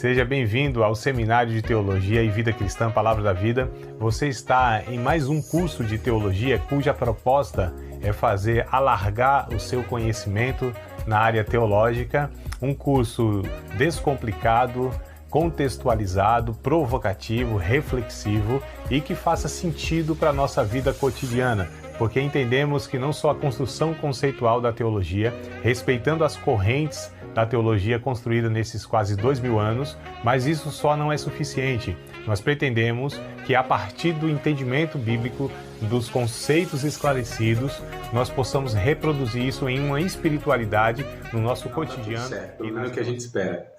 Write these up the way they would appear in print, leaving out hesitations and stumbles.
Seja bem-vindo ao Seminário de Teologia e Vida Cristã Palavra da Vida. Você está em mais um curso de teologia cuja proposta é fazer alargar o seu conhecimento na área teológica, um curso descomplicado, contextualizado, provocativo, reflexivo e que faça sentido para a nossa vida cotidiana, porque entendemos que não só a construção conceitual da teologia, respeitando as correntes da teologia construída nesses quase 2000 anos, mas isso só não é suficiente. Nós pretendemos que a partir do entendimento bíblico, dos conceitos esclarecidos, nós possamos reproduzir isso em uma espiritualidade no nosso cotidiano. Certo, pelo menos o que a gente espera.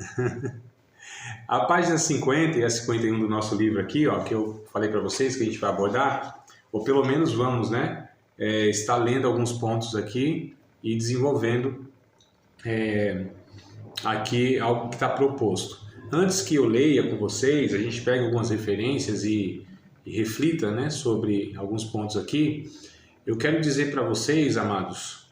A página 50 e a 51 do nosso livro aqui, ó, que eu falei para vocês que a gente vai abordar, ou pelo menos vamos, estar lendo alguns pontos aqui e desenvolvendo aqui algo que está proposto. Antes que eu leia com vocês, a gente pega algumas referências e reflita, sobre alguns pontos aqui. Eu quero dizer para vocês, amados,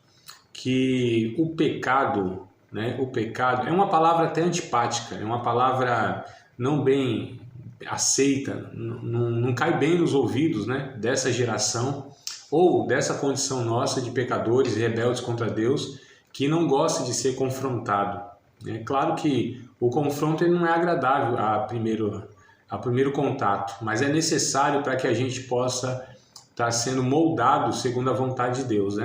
que o pecado é uma palavra até antipática, é uma palavra não bem aceita, não cai bem nos ouvidos, dessa geração ou dessa condição nossa de pecadores e rebeldes contra Deus que não gosta de ser confrontado. É claro que o confronto ele não é agradável a primeiro contato, mas é necessário para que a gente possa estar sendo moldado segundo a vontade de Deus,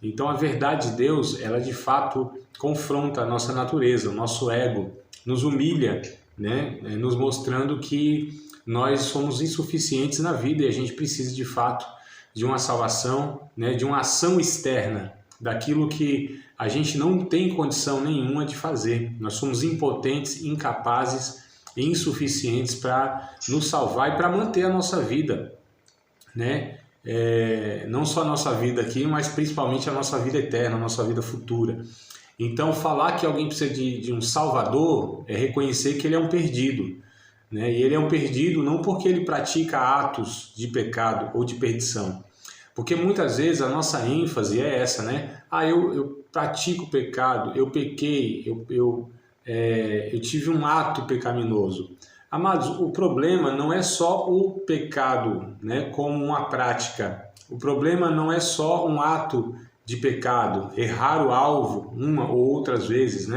Então a verdade de Deus, ela de fato confronta a nossa natureza, o nosso ego, nos humilha, nos mostrando que nós somos insuficientes na vida e a gente precisa de fato de uma salvação, de uma ação externa, daquilo que a gente não tem condição nenhuma de fazer. Nós somos impotentes, incapazes e insuficientes para nos salvar e para manter a nossa vida, não só a nossa vida aqui, mas principalmente a nossa vida eterna, a nossa vida futura. Então, falar que alguém precisa de um salvador é reconhecer que ele é um perdido, E ele é um perdido não porque ele pratica atos de pecado ou de perdição, porque muitas vezes a nossa ênfase é essa, eu pratico pecado, eu pequei, eu tive um ato pecaminoso. Amados, o problema não é só o pecado, como uma prática. O problema não é só um ato de pecado, errar o alvo uma ou outras vezes,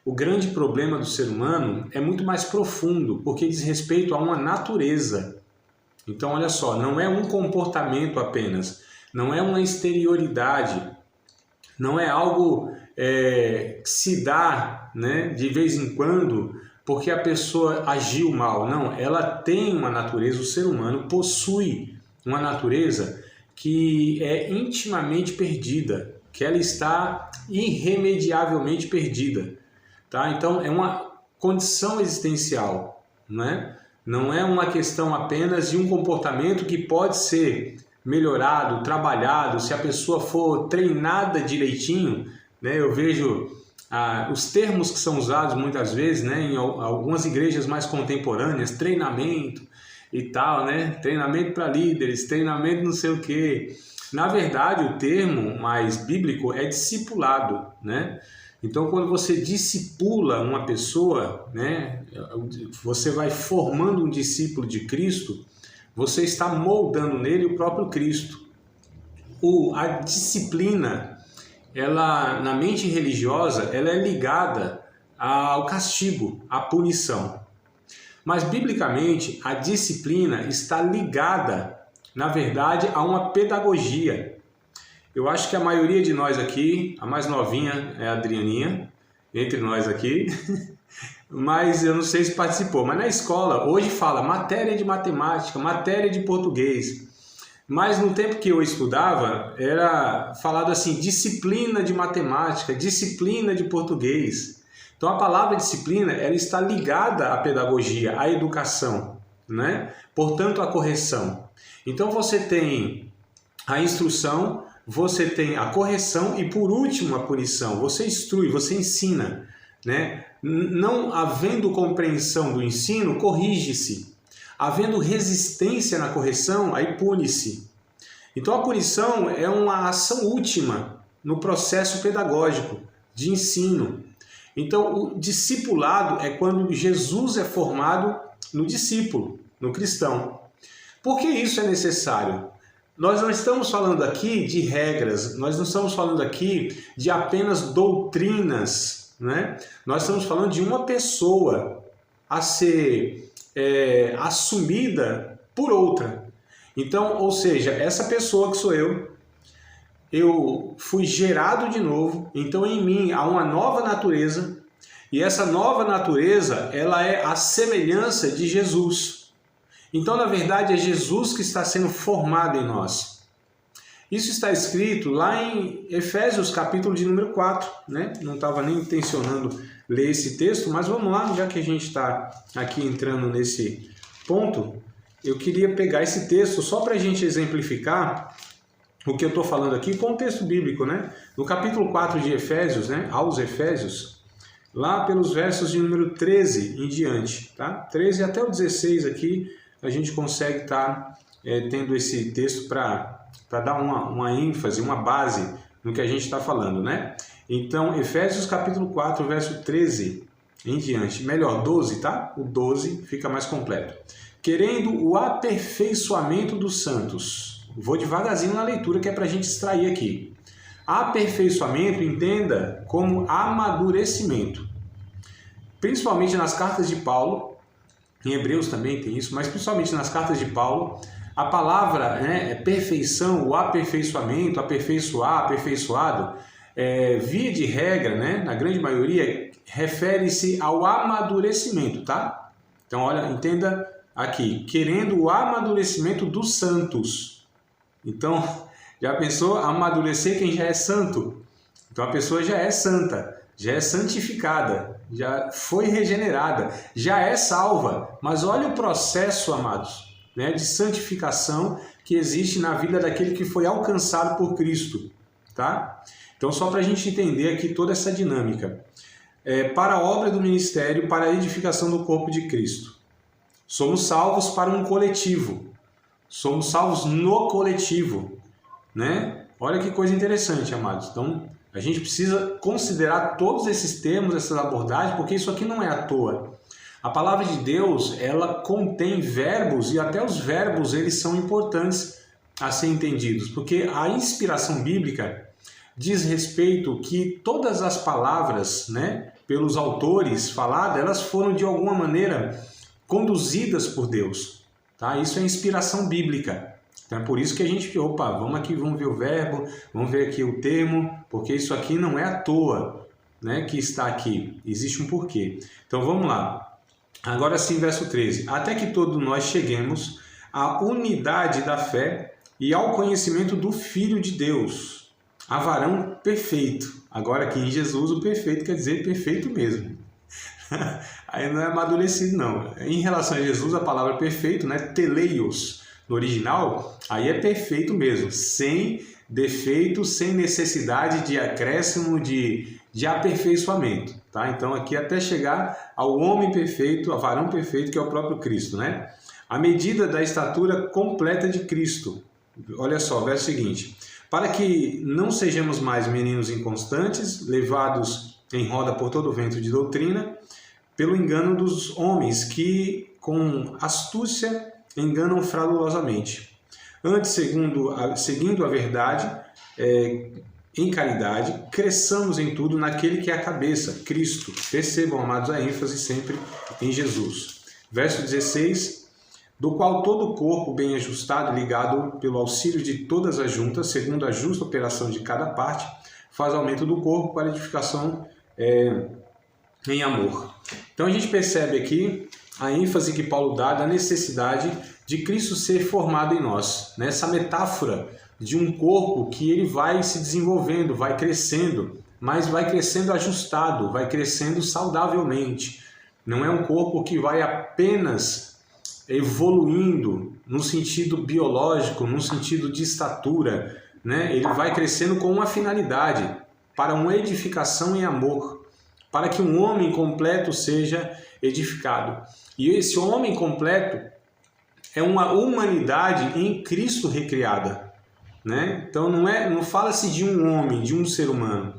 O grande problema do ser humano é muito mais profundo, porque diz respeito a uma natureza. Então, olha só, não é um comportamento apenas, não é uma exterioridade, não é algo que se dá de vez em quando porque a pessoa agiu mal. Não, ela tem uma natureza, o ser humano possui uma natureza que é intimamente perdida, que ela está irremediavelmente perdida. Tá? Então, é uma condição existencial, Não é uma questão apenas de um comportamento que pode ser melhorado, trabalhado, se a pessoa for treinada direitinho, Eu vejo os termos que são usados muitas vezes, em algumas igrejas mais contemporâneas, treinamento e tal, Treinamento para líderes, treinamento não sei o quê. Na verdade, o termo mais bíblico é discipulado, Então, quando você discipula uma pessoa, você vai formando um discípulo de Cristo, você está moldando nele o próprio Cristo. A disciplina, ela, na mente religiosa, ela é ligada ao castigo, à punição. Mas, biblicamente, a disciplina está ligada, na verdade, a uma pedagogia. Eu acho que a maioria de nós aqui, a mais novinha é a Adrianinha, entre nós aqui, mas eu não sei se participou. Mas na escola, hoje fala matéria de matemática, matéria de português. Mas no tempo que eu estudava, era falado assim, disciplina de matemática, disciplina de português. Então a palavra disciplina, ela está ligada à pedagogia, à educação, Portanto, à correção. Então você tem a instrução, você tem a correção e, por último, a punição. Você instrui, você ensina, Não havendo compreensão do ensino, corrige-se. Havendo resistência na correção, aí pune-se. Então, a punição é uma ação última no processo pedagógico de ensino. Então, o discipulado é quando Jesus é formado no discípulo, no cristão. Por que isso é necessário? Nós não estamos falando aqui de regras, nós não estamos falando aqui de apenas doutrinas, né? Nós estamos falando de uma pessoa a ser assumida por outra. Então, ou seja, essa pessoa que sou eu fui gerado de novo, então em mim há uma nova natureza, e essa nova natureza, ela é a semelhança de Jesus. Então, na verdade, é Jesus que está sendo formado em nós. Isso está escrito lá em Efésios, capítulo de número 4, né? Não estava nem intencionando ler esse texto, mas vamos lá, já que a gente está aqui entrando nesse ponto, eu queria pegar esse texto só para a gente exemplificar o que eu estou falando aqui com o texto bíblico, né? No capítulo 4 de Efésios, né? Aos Efésios, lá pelos versos de número 13 em diante, tá? 13 até o 16 aqui, a gente consegue estar tendo esse texto para dar uma ênfase, uma base no que a gente está falando, né? Então, Efésios capítulo 4, verso 13 em diante, melhor, 12, tá? O 12 fica mais completo. Querendo o aperfeiçoamento dos santos. Vou devagarzinho na leitura que é para a gente extrair aqui. Aperfeiçoamento, entenda como amadurecimento. Principalmente nas cartas de Paulo, em Hebreus também tem isso, mas principalmente nas cartas de Paulo, a palavra, né, é perfeição, o aperfeiçoamento, aperfeiçoar, aperfeiçoado, via de regra, né, na grande maioria, refere-se ao amadurecimento, tá? Então, olha, entenda aqui, querendo o amadurecimento dos santos. Então, já pensou amadurecer quem já é santo? Então, a pessoa já é santa, já é santificada, já foi regenerada, já é salva. Mas olha o processo, amados, né, de santificação que existe na vida daquele que foi alcançado por Cristo, tá? Então, só para a gente entender aqui toda essa dinâmica. Para a obra do ministério, para a edificação do corpo de Cristo. Somos salvos para um coletivo. Somos salvos no coletivo, né? Olha que coisa interessante, amados. Então, a gente precisa considerar todos esses termos, essas abordagens, porque isso aqui não é à toa. A palavra de Deus, ela contém verbos, e até os verbos, eles são importantes a ser entendidos, porque a inspiração bíblica diz respeito que todas as palavras, né, pelos autores faladas, elas foram de alguma maneira conduzidas por Deus, tá? Isso é inspiração bíblica. Então é por isso que a gente, vamos aqui, vamos ver o verbo, vamos ver aqui o termo, porque isso aqui não é à toa, né, que está aqui, existe um porquê. Então vamos lá. Agora sim, verso 13. Até que todos nós cheguemos à unidade da fé e ao conhecimento do Filho de Deus, a varão perfeito. Agora aqui em Jesus o perfeito quer dizer perfeito mesmo. Aí não é amadurecido não. Em relação a Jesus a palavra perfeito, né, teleios, no original, aí é perfeito mesmo, sem defeito, sem necessidade de acréscimo, de aperfeiçoamento, tá? Então aqui até chegar ao homem perfeito, ao varão perfeito, que é o próprio Cristo, né? A medida da estatura completa de Cristo. Olha só, verso seguinte. Para que não sejamos mais meninos inconstantes, levados em roda por todo o vento de doutrina, pelo engano dos homens que com astúcia enganam fraudulosamente. Antes, seguindo a verdade, em caridade, cresçamos em tudo naquele que é a cabeça, Cristo. Percebam, amados, a ênfase sempre em Jesus. Verso 16, do qual todo o corpo bem ajustado, ligado pelo auxílio de todas as juntas, segundo a justa operação de cada parte, faz aumento do corpo para edificação em amor. Então a gente percebe aqui a ênfase que Paulo dá da necessidade de Cristo ser formado em nós, né? Essa metáfora de um corpo que ele vai se desenvolvendo, vai crescendo, mas vai crescendo ajustado, vai crescendo saudavelmente. Não é um corpo que vai apenas evoluindo no sentido biológico, no sentido de estatura, né? Ele vai crescendo com uma finalidade, para uma edificação em amor, para que um homem completo seja edificado. E esse homem completo é uma humanidade em Cristo recriada, né? Então não fala-se de um homem, de um ser humano.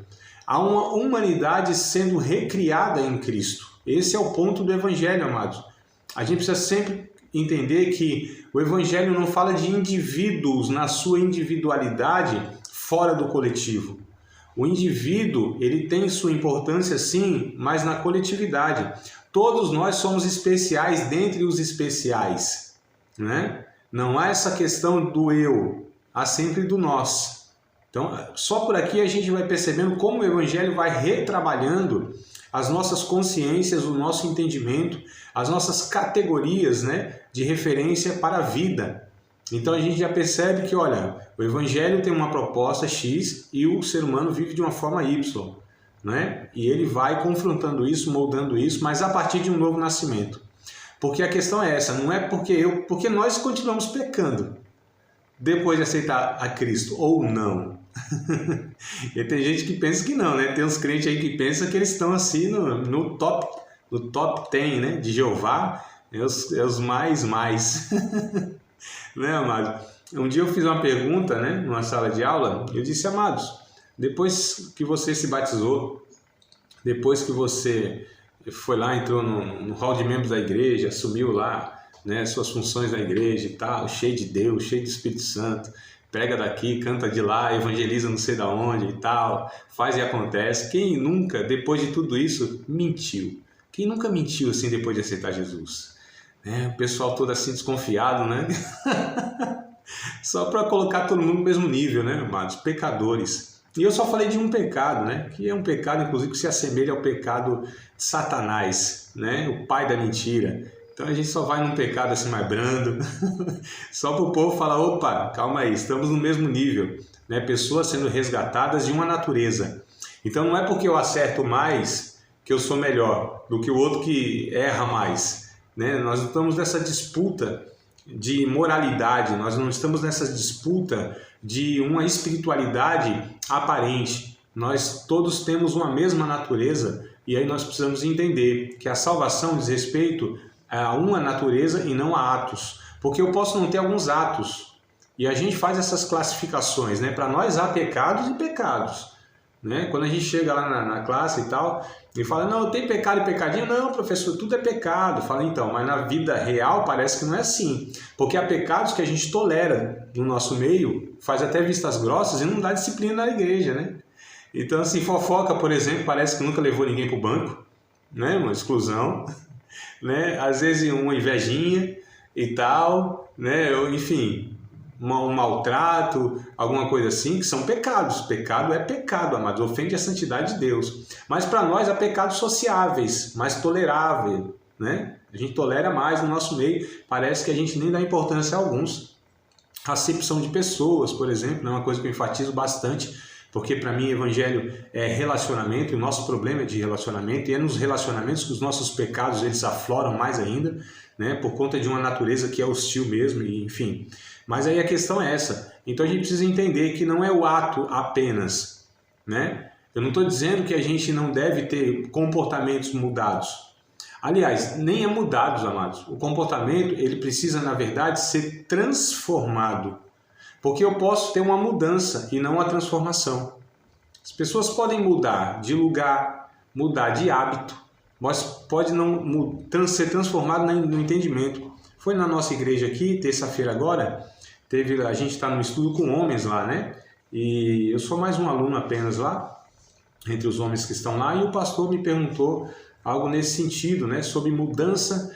Há uma humanidade sendo recriada em Cristo. Esse é o ponto do Evangelho, amados. A gente precisa sempre entender que o Evangelho não fala de indivíduos na sua individualidade fora do coletivo. O indivíduo, ele tem sua importância sim, mas na coletividade. Todos nós somos especiais dentre os especiais, né? Não há essa questão do eu, há sempre do nós. Então, só por aqui a gente vai percebendo como o Evangelho vai retrabalhando as nossas consciências, o nosso entendimento, as nossas categorias, né, de referência para a vida. Então a gente já percebe que, olha, o Evangelho tem uma proposta X e o ser humano vive de uma forma Y, né? E ele vai confrontando isso, moldando isso, mas a partir de um novo nascimento. Porque a questão é essa, não é porque nós continuamos pecando depois de aceitar a Cristo, ou não. E tem gente que pensa que não, né? Tem uns crentes aí que pensam que eles estão assim no top 10, né? De Jeová, é os mais. Né, amado? Um dia eu fiz uma pergunta, né, numa sala de aula, eu disse, amados, depois que você se batizou, depois que você foi lá, entrou no hall de membros da igreja, assumiu lá, né, suas funções na igreja e tal, cheio de Deus, cheio do Espírito Santo, prega daqui, canta de lá, evangeliza não sei da onde e tal, faz e acontece. Quem nunca, depois de tudo isso, mentiu? Quem nunca mentiu assim depois de aceitar Jesus? O pessoal todo assim desconfiado, né? Só para colocar todo mundo no mesmo nível, né, amados? Pecadores. E eu só falei de um pecado, né? Que é um pecado, inclusive, que se assemelha ao pecado de Satanás, né? O pai da mentira. Então a gente só vai num pecado assim mais brando, só para o povo falar, opa, calma aí, estamos no mesmo nível, né? Pessoas sendo resgatadas de uma natureza. Então não é porque eu acerto mais que eu sou melhor do que o outro que erra mais, né? Nós não estamos nessa disputa de moralidade, nós não estamos nessa disputa de uma espiritualidade aparente. Nós todos temos uma mesma natureza e aí nós precisamos entender que a salvação diz respeito a uma natureza e não a atos. Porque eu posso não ter alguns atos e a gente faz essas classificações, né? Para nós há pecados e pecados, né? Quando a gente chega lá na classe e tal, e fala, não, tem pecado e pecadinho? Não, professor, tudo é pecado. Fala, então, mas na vida real parece que não é assim. Porque há pecados que a gente tolera no nosso meio, faz até vistas grossas e não dá disciplina na igreja, né? Então, assim, fofoca, por exemplo, parece que nunca levou ninguém para o banco, né? Uma exclusão, né? Às vezes uma invejinha e tal, né? Enfim, um maltrato, alguma coisa assim, que são pecados. Pecado é pecado, amados, ofende a santidade de Deus. Mas para nós há pecados sociáveis, mais toleráveis, né? A gente tolera mais no nosso meio, parece que a gente nem dá importância a alguns. Acepção de pessoas, por exemplo, é uma coisa que eu enfatizo bastante, porque para mim evangelho é relacionamento, e o nosso problema é de relacionamento, e é nos relacionamentos que os nossos pecados eles afloram mais ainda, né? Por conta de uma natureza que é hostil mesmo, e, enfim. Mas aí a questão é essa. Então a gente precisa entender que não é o ato apenas, né? Eu não estou dizendo que a gente não deve ter comportamentos mudados. Aliás, nem é mudados, amados. O comportamento, ele precisa, na verdade, ser transformado. Porque eu posso ter uma mudança e não uma transformação. As pessoas podem mudar de lugar, mudar de hábito, mas pode não ser transformado no entendimento. Foi na nossa igreja aqui, terça-feira agora, a gente está no estudo com homens lá, né? E eu sou mais um aluno apenas lá, entre os homens que estão lá, e o pastor me perguntou algo nesse sentido, né? Sobre mudança,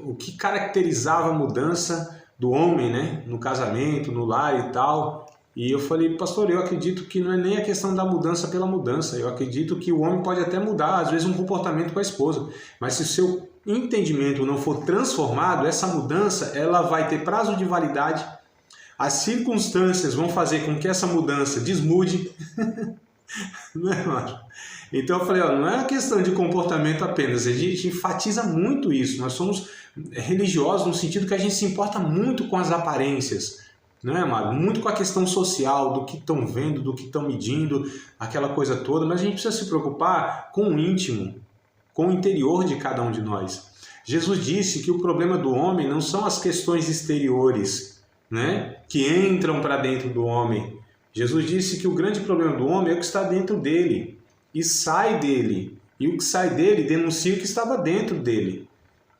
o que caracterizava a mudança do homem, né? No casamento, no lar e tal. E eu falei, pastor, eu acredito que não é nem a questão da mudança pela mudança. Eu acredito que o homem pode até mudar, às vezes, um comportamento com a esposa. Mas se o seu entendimento não for transformado, essa mudança ela vai ter prazo de validade. As circunstâncias vão fazer com que essa mudança desmude. Não é, mano? Então eu falei, não é uma questão de comportamento apenas, a gente enfatiza muito isso. Nós somos religiosos no sentido que a gente se importa muito com as aparências, não é, amado? Muito com a questão social, do que estão vendo, do que estão medindo, aquela coisa toda, mas a gente precisa se preocupar com o íntimo, com o interior de cada um de nós. Jesus disse que o problema do homem não são as questões exteriores, né, que entram para dentro do homem. Jesus disse que o grande problema do homem é o que está dentro dele. e sai dele. E o que sai dele denuncia o que estava dentro dele.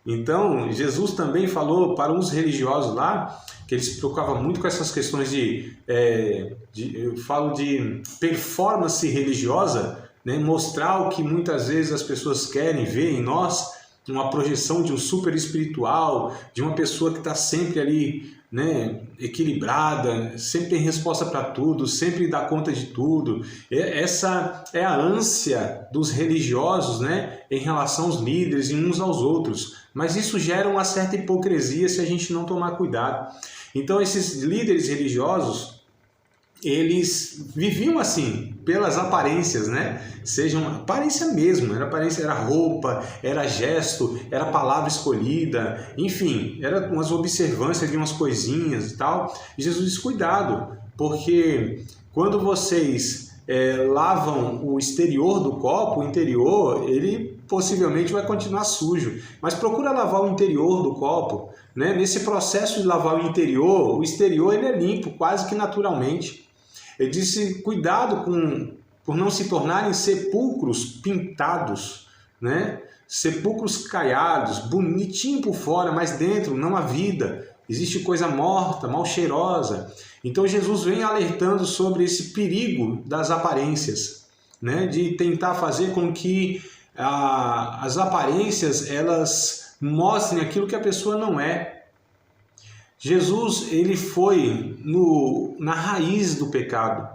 Então, Jesus também falou para uns religiosos lá, que eles se preocupavam muito com essas questões eu falo de performance religiosa, né? Mostrar o que muitas vezes as pessoas querem ver em nós, uma projeção de um super espiritual, de uma pessoa que está sempre ali, né, equilibrada, sempre tem resposta para tudo, sempre dá conta de tudo. Essa é a ânsia dos religiosos, né, em relação aos líderes e uns aos outros. Mas isso gera uma certa hipocrisia se a gente não tomar cuidado. Então esses líderes religiosos, eles viviam assim, pelas aparências, né? Seja uma aparência mesmo, era roupa, era gesto, era palavra escolhida, enfim, era umas observâncias de umas coisinhas e tal. E Jesus diz, cuidado, porque quando vocês lavam o exterior do copo, o interior, ele possivelmente vai continuar sujo. Mas procura lavar o interior do copo, né? Nesse processo de lavar o exterior ele é limpo, quase que naturalmente. Ele disse, cuidado por não se tornarem sepulcros pintados, né? Sepulcros caiados, bonitinho por fora, mas dentro não há vida. Existe coisa morta, mal cheirosa. Então Jesus vem alertando sobre esse perigo das aparências, né? De tentar fazer com que as aparências elas mostrem aquilo que a pessoa não é. Jesus ele foi na raiz do pecado,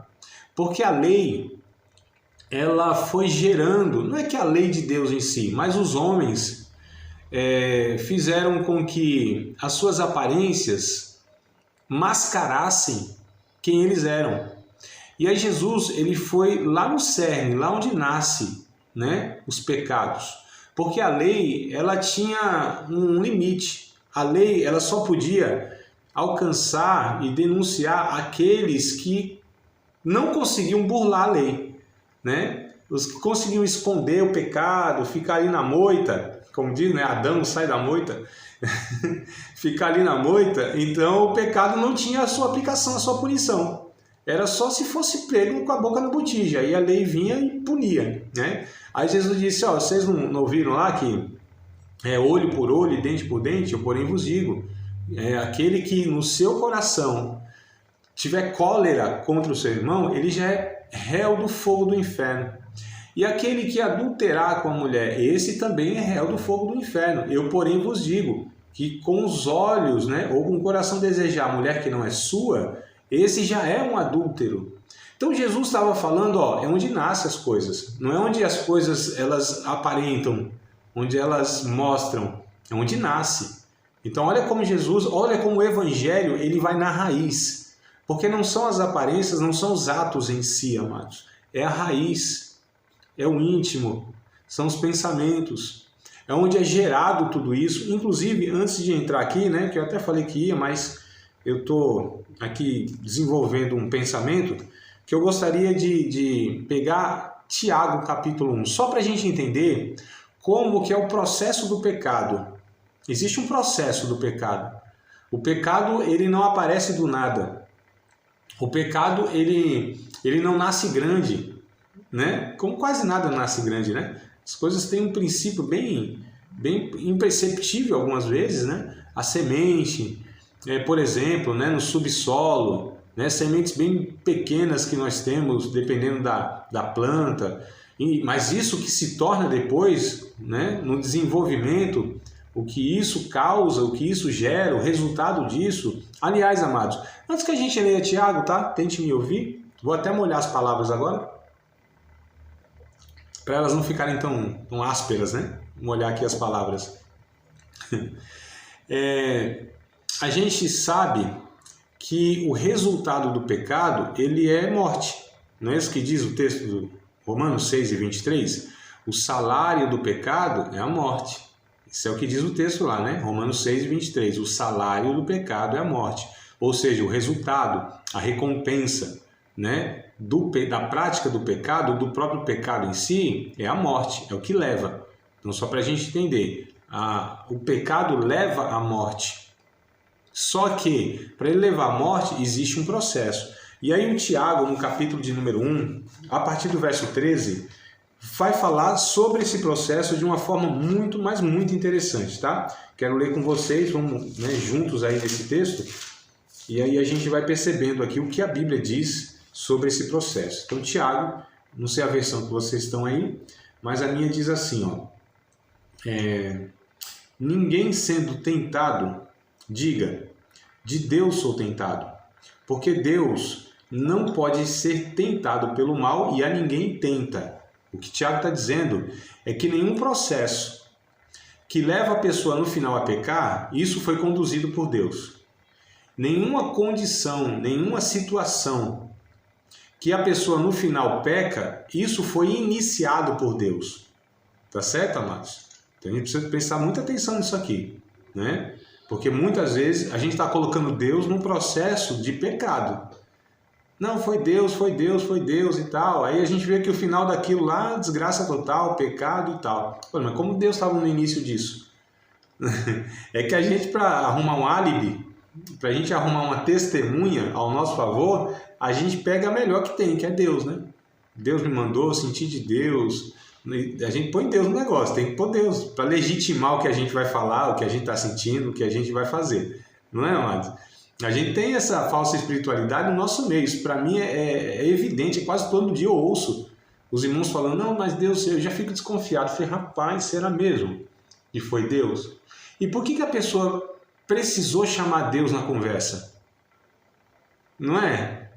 porque a lei ela foi gerando, não é que a lei de Deus em si, mas os homens fizeram com que as suas aparências mascarassem quem eles eram. E aí Jesus ele foi lá no cerne, lá onde nasce, né, os pecados, porque a lei ela tinha um limite. A lei ela só podia alcançar e denunciar aqueles que não conseguiam burlar a lei, né? Os que conseguiam esconder o pecado, ficar ali na moita, como diz, né? Adão sai da moita, ficar ali na moita, então o pecado não tinha a sua aplicação, a sua punição. Era só se fosse pego com a boca na botija, aí a lei vinha e punia, né? Aí Jesus disse, ó, vocês não ouviram lá que olho por olho e dente por dente? Eu porém vos digo, aquele que no seu coração tiver cólera contra o seu irmão, ele já é réu do fogo do inferno. E aquele que adulterar com a mulher, esse também é réu do fogo do inferno. Eu porém vos digo que com os olhos, né, ou com o coração desejar a mulher que não é sua, esse já é um adúltero. Então Jesus estava falando, é onde nascem as coisas, não é onde as coisas elas aparentam, onde elas mostram, é onde nasce. Então olha como Jesus, olha como o Evangelho ele vai na raiz, porque não são as aparências, não são os atos em si, amados, é a raiz, é o íntimo, são os pensamentos, é onde é gerado tudo isso. Inclusive, antes de entrar aqui, né, que eu até falei que ia, mas eu estou aqui desenvolvendo um pensamento que eu gostaria de pegar Tiago capítulo 1, só para a gente entender como que é o processo do pecado. Existe um processo do pecado. O pecado ele não aparece do nada. O pecado ele não nasce grande, né? Como quase nada nasce grande, né? As coisas têm um princípio bem imperceptível algumas vezes, né? A semente, por exemplo, né? No subsolo, né? Sementes bem pequenas que nós temos, dependendo da planta. Mas isso que se torna depois, né? No desenvolvimento, o que isso causa, o que isso gera, o resultado disso. Aliás, amados, antes que a gente leia Tiago, tá? Tente me ouvir. Vou até molhar as palavras agora, para elas não ficarem tão ásperas, né? Molhar aqui as palavras. A gente sabe que o resultado do pecado, ele é morte. Não é isso que diz o texto do Romanos 6:23? O salário do pecado é a morte. Isso é o que diz o texto lá, né? Romanos 6:23. O salário do pecado é a morte. Ou seja, o resultado, a recompensa, né? Da prática do pecado, do próprio pecado em si, é a morte, é o que leva. Então, só para a gente entender, o pecado leva à morte. Só que, para ele levar à morte, existe um processo. E aí o Tiago, no capítulo de número 1, a partir do verso 13, vai falar sobre esse processo de uma forma muito, mas muito interessante, tá? Quero ler com vocês, vamos, né, juntos aí nesse texto, e aí a gente vai percebendo aqui o que a Bíblia diz sobre esse processo. Então, Tiago, não sei a versão que vocês estão aí, mas a minha diz assim, ó, ninguém sendo tentado, diga, de Deus sou tentado, porque Deus não pode ser tentado pelo mal e a ninguém tenta. O que Tiago está dizendo é que nenhum processo que leva a pessoa no final a pecar, isso foi conduzido por Deus. Nenhuma condição, nenhuma situação que a pessoa no final peca, isso foi iniciado por Deus. Tá certo, amados? Então a gente precisa prestar muita atenção nisso aqui, né? Porque muitas vezes a gente está colocando Deus num processo de pecado. Não, foi Deus e tal. Aí a gente vê que o final daquilo lá, desgraça total, pecado e tal. Pô, mas como Deus estava no início disso? É que a gente, para arrumar um álibi, para a gente arrumar uma testemunha ao nosso favor, a gente pega a melhor que tem, que é Deus, né? Deus me mandou, senti de Deus. A gente põe Deus no negócio, tem que pôr Deus para legitimar o que a gente vai falar, o que a gente está sentindo, o que a gente vai fazer. Não é, amados? A gente tem essa falsa espiritualidade no nosso meio. Isso para mim é evidente, quase todo dia eu ouço os irmãos falando, não, mas Deus, eu já fico desconfiado. Eu falei, rapaz, será mesmo que foi Deus? E por que a pessoa precisou chamar Deus na conversa? Não é?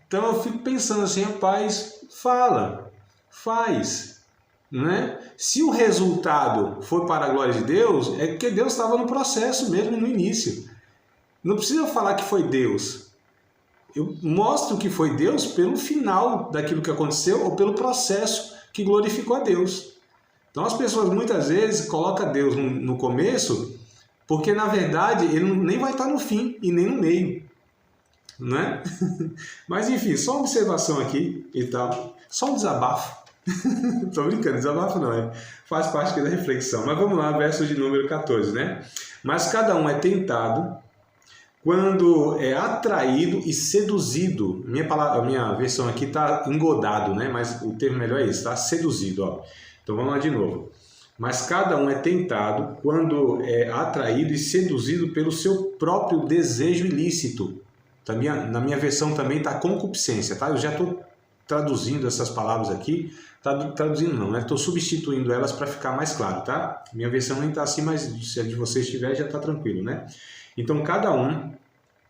Então eu fico pensando assim, rapaz, fala, faz, não é? Se o resultado for para a glória de Deus, é porque Deus estava no processo mesmo no início. Não precisa falar que foi Deus. Eu mostro que foi Deus pelo final daquilo que aconteceu ou pelo processo que glorificou a Deus. Então as pessoas muitas vezes colocam Deus no começo porque na verdade ele nem vai estar no fim e nem no meio. Não é? Mas enfim, só uma observação aqui e tal. Só um desabafo. Tô brincando, desabafo não é. Faz parte aqui da reflexão. Mas vamos lá, verso de número 14, né? Mas cada um é tentado quando é atraído e seduzido. A minha versão aqui está engodado, né? Mas o termo melhor é esse, tá? Seduzido, ó. Então vamos lá de novo. Mas cada um é tentado quando é atraído e seduzido pelo seu próprio desejo ilícito. Na minha versão também está concupiscência, tá? Eu já estou traduzindo essas palavras aqui. Traduzindo não, né? Estou substituindo elas para ficar mais claro, tá? Minha versão nem está assim, mas se a de vocês estiver já está tranquilo, né? Então, cada um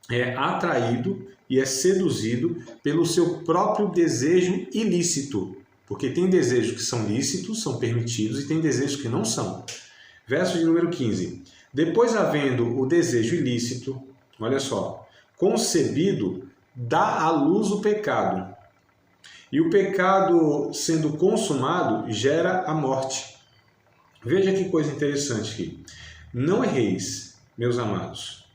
é atraído e é seduzido pelo seu próprio desejo ilícito. Porque tem desejos que são lícitos, são permitidos, e tem desejos que não são. Verso de número 15. Depois, havendo o desejo ilícito, olha só, concebido, dá à luz o pecado. E o pecado, sendo consumado, gera a morte. Veja que coisa interessante aqui. Não erreis, meus amados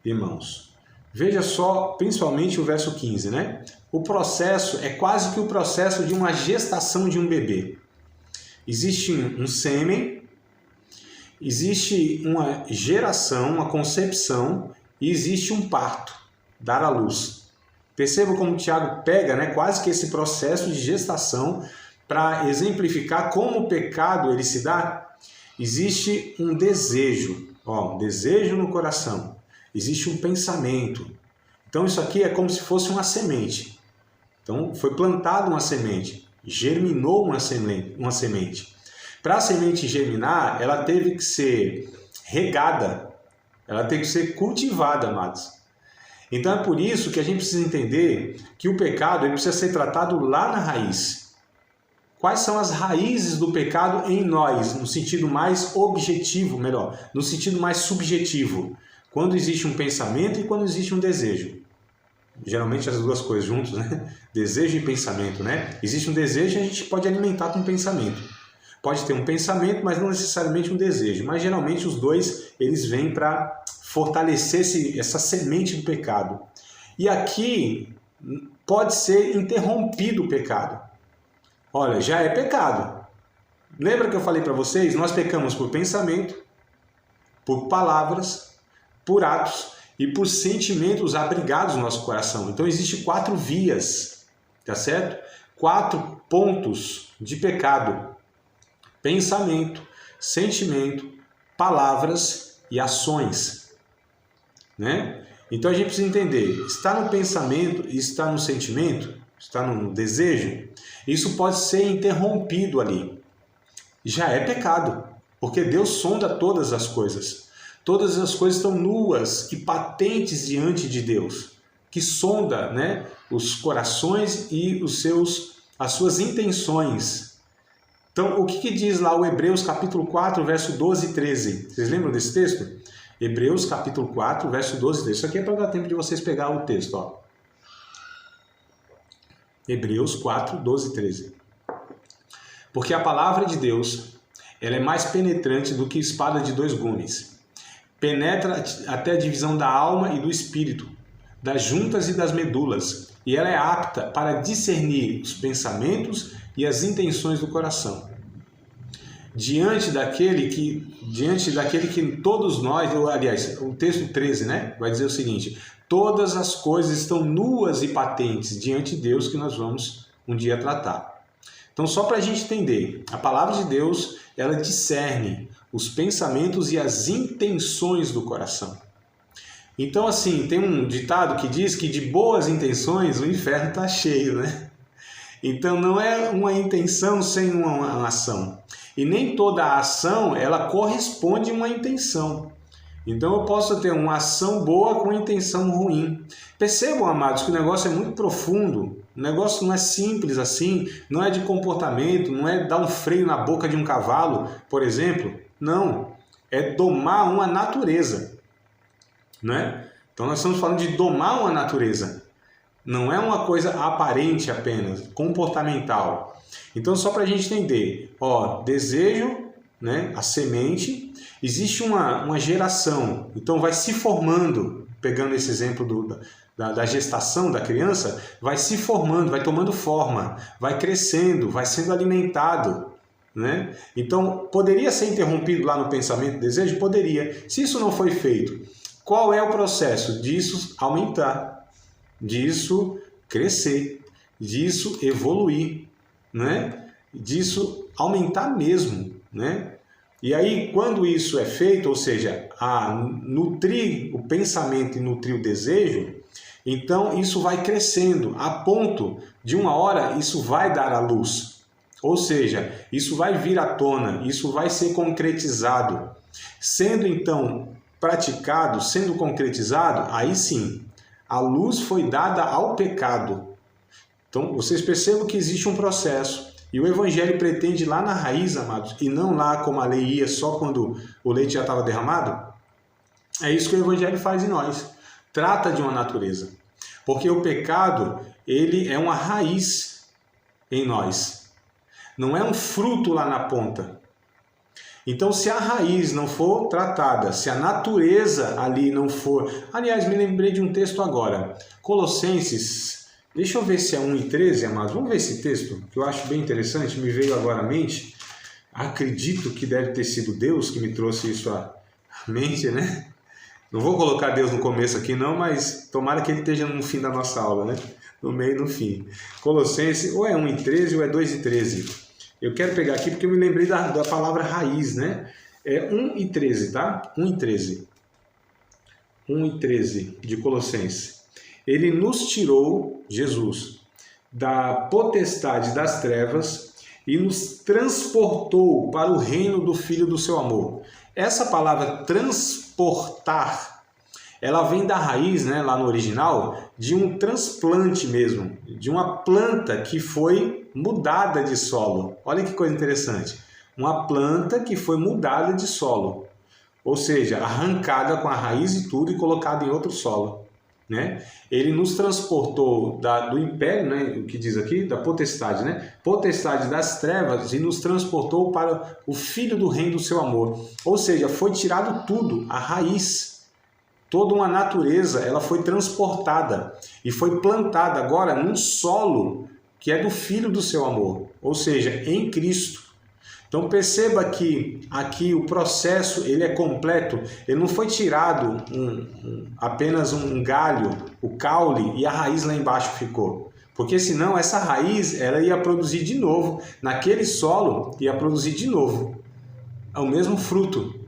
irmãos. Veja só, principalmente o verso 15, né? O processo é quase que o processo de uma gestação de um bebê. Existe um sêmen, existe uma geração, uma concepção e existe um parto, dar à luz. Perceba como o Tiago pega, né, quase que esse processo de gestação para exemplificar como o pecado ele se dá. Existe um desejo, um desejo no coração. Existe um pensamento. Então isso aqui é como se fosse uma semente. Então foi plantada uma semente, germinou uma semente. Para a semente germinar, ela teve que ser regada, ela teve que ser cultivada, amados. Então é por isso que a gente precisa entender que o pecado ele precisa ser tratado lá na raiz. Quais são as raízes do pecado em nós, no sentido mais objetivo, melhor, no sentido mais subjetivo? Quando existe um pensamento e quando existe um desejo. Geralmente as duas coisas juntas, né? Desejo e pensamento, né? Existe um desejo e a gente pode alimentar com um pensamento. Pode ter um pensamento, mas não necessariamente um desejo. Mas geralmente os dois, eles vêm para fortalecer essa semente do pecado. E aqui pode ser interrompido o pecado. Olha, já é pecado. Lembra que eu falei para vocês? Nós pecamos por pensamento, por palavras, por atos e por sentimentos abrigados no nosso coração. Então, existem 4 vias, tá certo? 4 pontos de pecado: pensamento, sentimento, palavras e ações, né? Então a gente precisa entender, está no pensamento e está no sentimento, está no desejo, isso pode ser interrompido ali. Já é pecado, porque Deus sonda todas as coisas. Todas as coisas estão nuas e patentes diante de Deus, que sonda, né, os corações e as suas intenções. Então, o que diz lá o Hebreus capítulo 4, verso 12 e 13? Vocês lembram desse texto? Hebreus capítulo 4, verso 12 e 13. Isso aqui é para dar tempo de vocês pegar o texto. Ó. Hebreus 4, 12 e 13. Porque a palavra de Deus, ela é mais penetrante do que espada de dois gumes. Penetra até a divisão da alma e do espírito, das juntas e das medulas, e ela é apta para discernir os pensamentos e as intenções do coração. Diante daquele que todos nós, aliás, o texto 13, né, vai dizer o seguinte: todas as coisas estão nuas e patentes diante de Deus, que nós vamos um dia tratar. Então, só para a gente entender, a palavra de Deus, ela discerne os pensamentos e as intenções do coração. Então, assim, tem um ditado que diz que de boas intenções o inferno está cheio, né? Então, não é uma intenção sem uma ação. E nem toda a ação, ela corresponde a uma intenção. Então, eu posso ter uma ação boa com uma intenção ruim. Percebam, amados, que o negócio é muito profundo. O negócio não é simples assim, não é de comportamento, não é dar um freio na boca de um cavalo, por exemplo. Não, é domar uma natureza, né? Então nós estamos falando de domar uma natureza. Não é uma coisa aparente apenas, comportamental. Então só para a gente entender, ó, desejo, né, a semente, existe uma geração, então vai se formando, pegando esse exemplo da gestação da criança, vai se formando, vai tomando forma, vai crescendo, vai sendo alimentado, né? Então, poderia ser interrompido lá no pensamento e desejo? Poderia. Se isso não foi feito, qual é o processo? Disso aumentar, disso crescer, disso evoluir, né? Disso aumentar mesmo, né? E aí, quando isso é feito, ou seja, nutrir o pensamento e nutrir o desejo, então isso vai crescendo, a ponto de uma hora isso vai dar à luz. Ou seja, isso vai vir à tona, isso vai ser concretizado. Sendo então praticado, sendo concretizado, aí sim, a luz foi dada ao pecado. Então, vocês percebam que existe um processo. E o Evangelho pretende ir lá na raiz, amados, e não lá como a lei ia só quando o leite já estava derramado. É isso que o Evangelho faz em nós. Trata de uma natureza. Porque o pecado, ele é uma raiz em nós. Não é um fruto lá na ponta. Então, se a raiz não for tratada, se a natureza ali não for... Aliás, me lembrei de um texto agora. Colossenses, deixa eu ver se é 1:13, amados. Vamos ver esse texto, que eu acho bem interessante, me veio agora à mente. Acredito que deve ter sido Deus que me trouxe isso à mente, né? Não vou colocar Deus no começo aqui não, mas tomara que ele esteja no fim da nossa aula, né? No meio e no fim. Colossenses, ou é 1:13 ou é 2:13. Eu quero pegar aqui porque eu me lembrei da palavra raiz, né? É 1:13, tá? 1:13. 1:13 de Colossenses. Ele nos tirou, Jesus, da potestade das trevas e nos transportou para o reino do Filho do seu amor. Essa palavra transportar, ela vem da raiz, né, lá no original, de um transplante mesmo, de uma planta que foi mudada de solo. Olha que coisa interessante. Uma planta que foi mudada de solo, ou seja, arrancada com a raiz e tudo e colocada em outro solo, né? Ele nos transportou do império, né, o que diz aqui, da potestade, né? Potestade das trevas, e nos transportou para o Filho do reino do seu amor. Ou seja, foi tirado tudo, a raiz. Toda uma natureza, ela foi transportada e foi plantada agora num solo que é do Filho do seu amor, ou seja, em Cristo. Então perceba que aqui o processo ele é completo, ele não foi tirado apenas um galho, o caule, e a raiz lá embaixo ficou. Porque senão essa raiz ela ia produzir de novo, naquele solo ia produzir de novo o mesmo fruto,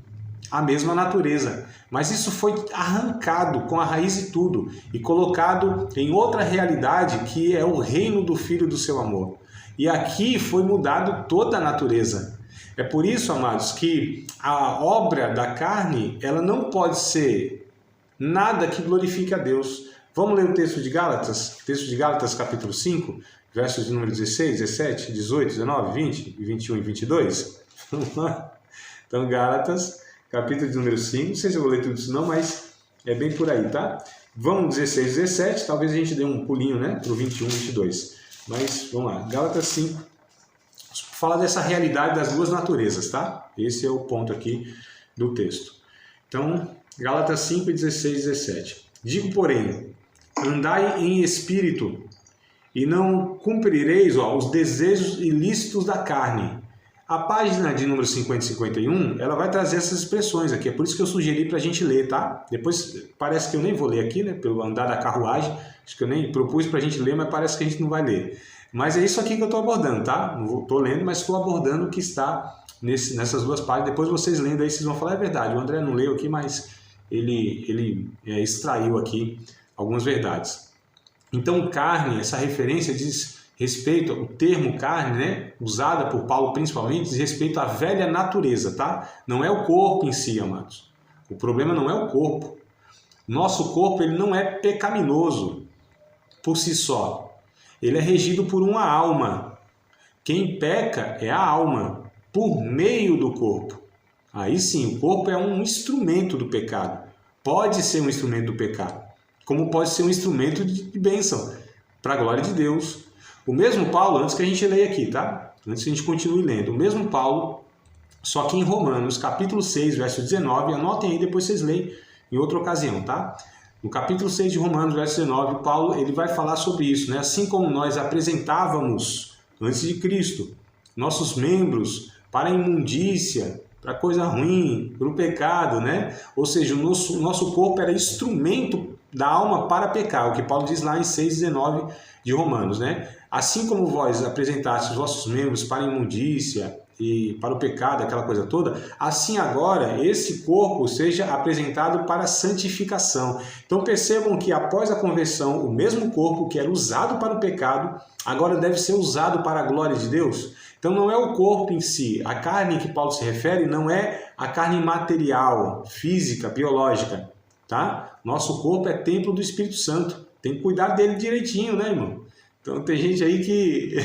a mesma natureza. Mas isso foi arrancado com a raiz e tudo e colocado em outra realidade que é o reino do Filho do seu amor. E aqui foi mudado toda a natureza. É por isso, amados, que a obra da carne ela não pode ser nada que glorifique a Deus. Vamos ler o texto de Gálatas capítulo 5, versos de número 16, 17, 18, 19, 20, 21 e 22. Vamos lá. Então, Gálatas, capítulo de número 5, não sei se eu vou ler tudo isso não, mas é bem por aí, tá? Vamos 16, 17, talvez a gente dê um pulinho, né, para o 21, 22. Mas, vamos lá, Gálatas 5, fala dessa realidade das duas naturezas, tá? Esse é o ponto aqui do texto. Então, Gálatas 5, 16, 17. Digo, porém, andai em espírito, e não cumprireis os desejos ilícitos da carne. A página de número 50 e 51, ela vai trazer essas expressões aqui. É por isso que eu sugeri para a gente ler, tá? Depois, parece que eu nem vou ler aqui, né? Pelo andar da carruagem. Acho que eu nem propus para a gente ler, mas parece que a gente não vai ler. Mas é isso aqui que eu estou abordando, tá? Não estou lendo, mas estou abordando o que está nessas duas páginas. Depois vocês lendo aí, vocês vão falar, é verdade, o André não leu aqui, mas ele extraiu aqui algumas verdades. Então, carne, essa referência diz respeito, o termo carne, né, usada por Paulo principalmente, diz respeito à velha natureza, tá? Não é o corpo em si, amados. O problema não é o corpo. Nosso corpo ele não é pecaminoso por si só. Ele é regido por uma alma. Quem peca é a alma, por meio do corpo. Aí sim, o corpo é um instrumento do pecado. Pode ser um instrumento do pecado, como pode ser um instrumento de bênção, para a glória de Deus. O mesmo Paulo, antes que a gente leia aqui, tá? Antes que a gente continue lendo, o mesmo Paulo, só que em Romanos, capítulo 6, verso 19, anotem aí, depois vocês leem em outra ocasião, tá? No capítulo 6 de Romanos, verso 19, Paulo ele vai falar sobre isso, né? Assim como nós apresentávamos, antes de Cristo, nossos membros para a imundícia, para coisa ruim, para o pecado, né? Ou seja, o nosso corpo era instrumento da alma para pecar, o que Paulo diz lá em 6,19 de Romanos, né? Assim como vós apresentastes os vossos membros para a imundícia e para o pecado, aquela coisa toda, assim agora esse corpo seja apresentado para a santificação. Então percebam que após a conversão, o mesmo corpo que era usado para o pecado, agora deve ser usado para a glória de Deus. Então não é o corpo em si, a carne que Paulo se refere não é a carne material, física, biológica, tá? Nosso corpo é templo do Espírito Santo, tem que cuidar dele direitinho, né, irmão? Então tem gente aí que...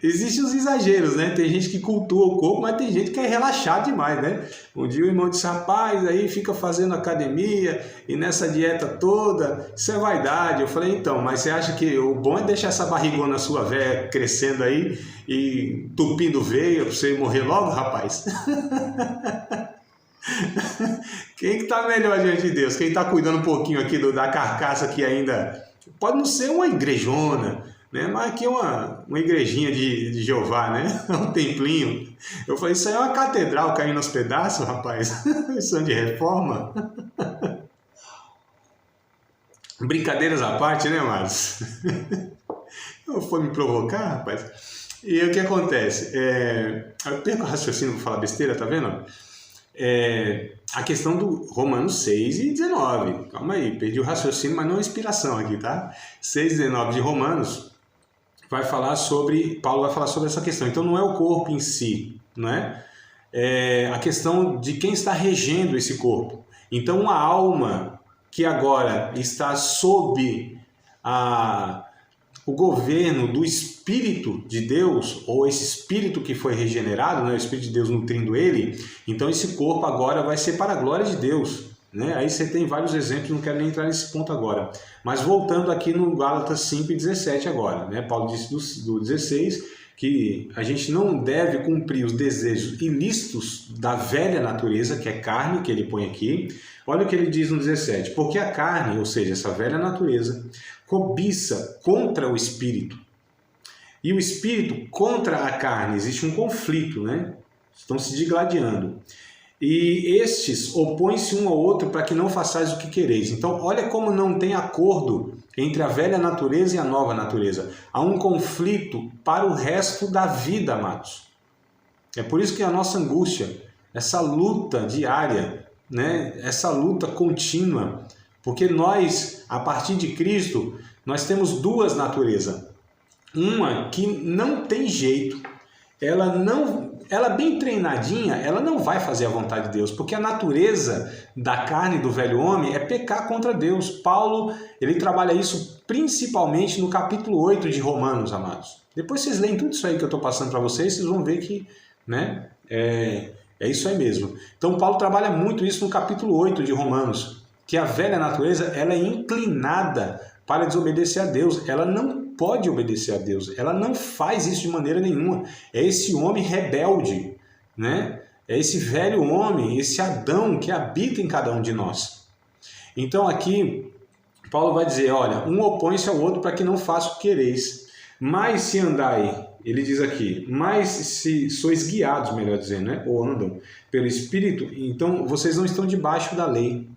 Existem os exageros, né? Tem gente que cultua o corpo, mas tem gente que quer relaxar demais, né? Um dia o irmão disse, rapaz, aí fica fazendo academia e nessa dieta toda, isso é vaidade. Eu falei, então, mas você acha que o bom é deixar essa barrigona sua velha crescendo aí e tupindo veia para você morrer logo, rapaz? Quem que tá melhor diante de Deus? Quem tá cuidando um pouquinho aqui da carcaça que ainda... Pode não ser uma igrejona, né? Mas aqui é uma igrejinha de Jeová, né? Um templinho. Eu falei, isso aí é uma catedral caindo aos pedaços, rapaz. Isso é de reforma. Brincadeiras à parte, né, Marcos? Foi me provocar, rapaz. E o que acontece? Eu perco o raciocínio para falar besteira, tá vendo? A questão do Romanos 6 e 19. Calma aí, perdi o raciocínio, mas não a inspiração aqui, tá? 6 e 19 de Romanos Paulo vai falar sobre essa questão. Então não é o corpo em si, não é? É a questão de quem está regendo esse corpo. Então uma alma que agora está sob o governo do Espírito de Deus, ou esse Espírito que foi regenerado, né, o Espírito de Deus nutrindo ele, então esse corpo agora vai ser para a glória de Deus. Né? Aí você tem vários exemplos, não quero nem entrar nesse ponto agora. Mas voltando aqui no Gálatas 5 e 17 agora, né? Paulo disse do 16 que a gente não deve cumprir os desejos ilícitos da velha natureza, que é carne, que ele põe aqui. Olha o que ele diz no 17. Porque a carne, ou seja, essa velha natureza, cobiça contra o espírito. E o espírito contra a carne. Existe um conflito, né? Estão se digladiando. e estes opõem-se um ao outro para que não façais o que quereis. Então, olha como não tem acordo entre a velha natureza e a nova natureza. Há um conflito para o resto da vida, amados. É por isso que a nossa angústia, essa luta diária, né? Essa luta contínua, porque nós, a partir de Cristo, nós temos duas naturezas. Uma que não tem jeito, ela bem treinadinha, ela não vai fazer a vontade de Deus, porque a natureza da carne do velho homem é pecar contra Deus. Paulo, ele trabalha isso principalmente no capítulo 8 de Romanos, amados. Depois vocês leem tudo isso aí que eu estou passando para vocês, vocês vão ver que, né, é isso aí mesmo. Então Paulo trabalha muito isso no capítulo 8 de Romanos, que a velha natureza, ela é inclinada para desobedecer a Deus, ela não pode obedecer a Deus, ela não faz isso de maneira nenhuma. É esse homem rebelde, né? É esse velho homem, esse Adão que habita em cada um de nós. Então aqui Paulo vai dizer, olha, um opõe-se ao outro para que não faça o que quereis. Mas se andai, ele diz aqui, mas se sois guiados, melhor dizendo, né? Ou andam pelo Espírito, então vocês não estão debaixo da lei.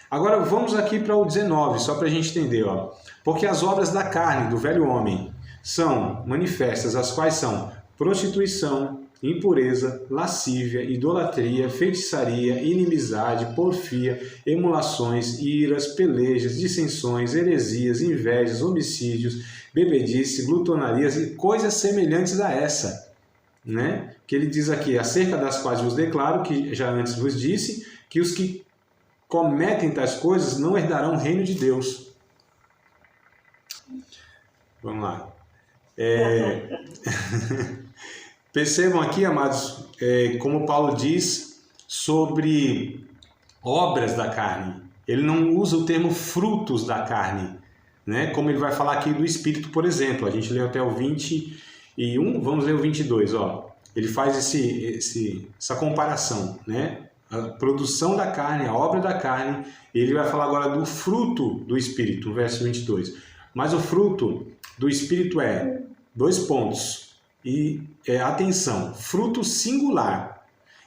Agora vamos aqui para o 19, só para a gente entender, ó. Porque as obras da carne, do velho homem, são manifestas, as quais são prostituição, impureza, lascívia, idolatria, feitiçaria, inimizade, porfia, emulações, iras, pelejas, dissensões, heresias, invejas, homicídios, bebedice, glutonarias e coisas semelhantes a essa, né? Que ele diz aqui, acerca das quais vos declaro, que já antes vos disse, que os que cometem tais coisas não herdarão o reino de Deus. Vamos lá. Percebam aqui, amados, como Paulo diz sobre obras da carne. Ele não usa o termo frutos da carne, né? Como ele vai falar aqui do Espírito, por exemplo. A gente leu até o 21, vamos ler o 22. Ó. Ele faz essa comparação, né? A produção da carne, a obra da carne, ele vai falar agora do fruto do Espírito, verso 22. Mas o fruto do Espírito é, 2 pontos, e atenção, fruto singular.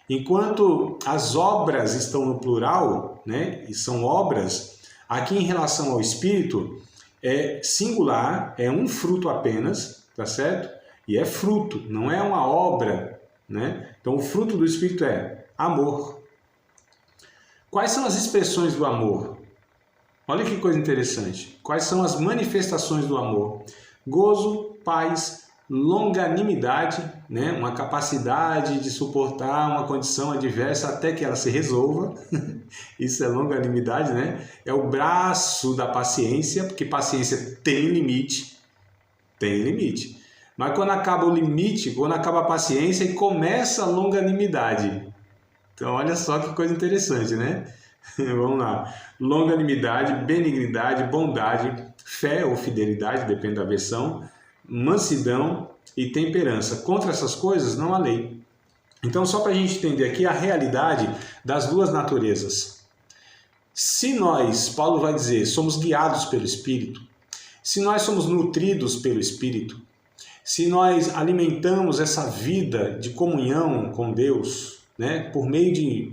Enquanto as obras estão no plural, né, e são obras, aqui em relação ao Espírito, é singular, é um fruto apenas, tá certo? E é fruto, não é uma obra, né? Então o fruto do Espírito é amor. Quais são as expressões do amor? Olha que coisa interessante. Quais são as manifestações do amor? Gozo, paz, longanimidade, né? Uma capacidade de suportar uma condição adversa até que ela se resolva. Isso é longanimidade, né? É o braço da paciência, porque paciência tem limite. Tem limite. Mas quando acaba o limite, quando acaba a paciência, e começa a longanimidade. Então, olha só que coisa interessante, né? Vamos lá. Longanimidade, benignidade, bondade, fé ou fidelidade, depende da versão, mansidão e temperança. Contra essas coisas não há lei. Então, só para a gente entender aqui a realidade das duas naturezas. Se nós, Paulo vai dizer, somos guiados pelo Espírito, se nós somos nutridos pelo Espírito, se nós alimentamos essa vida de comunhão com Deus, né, por meio de...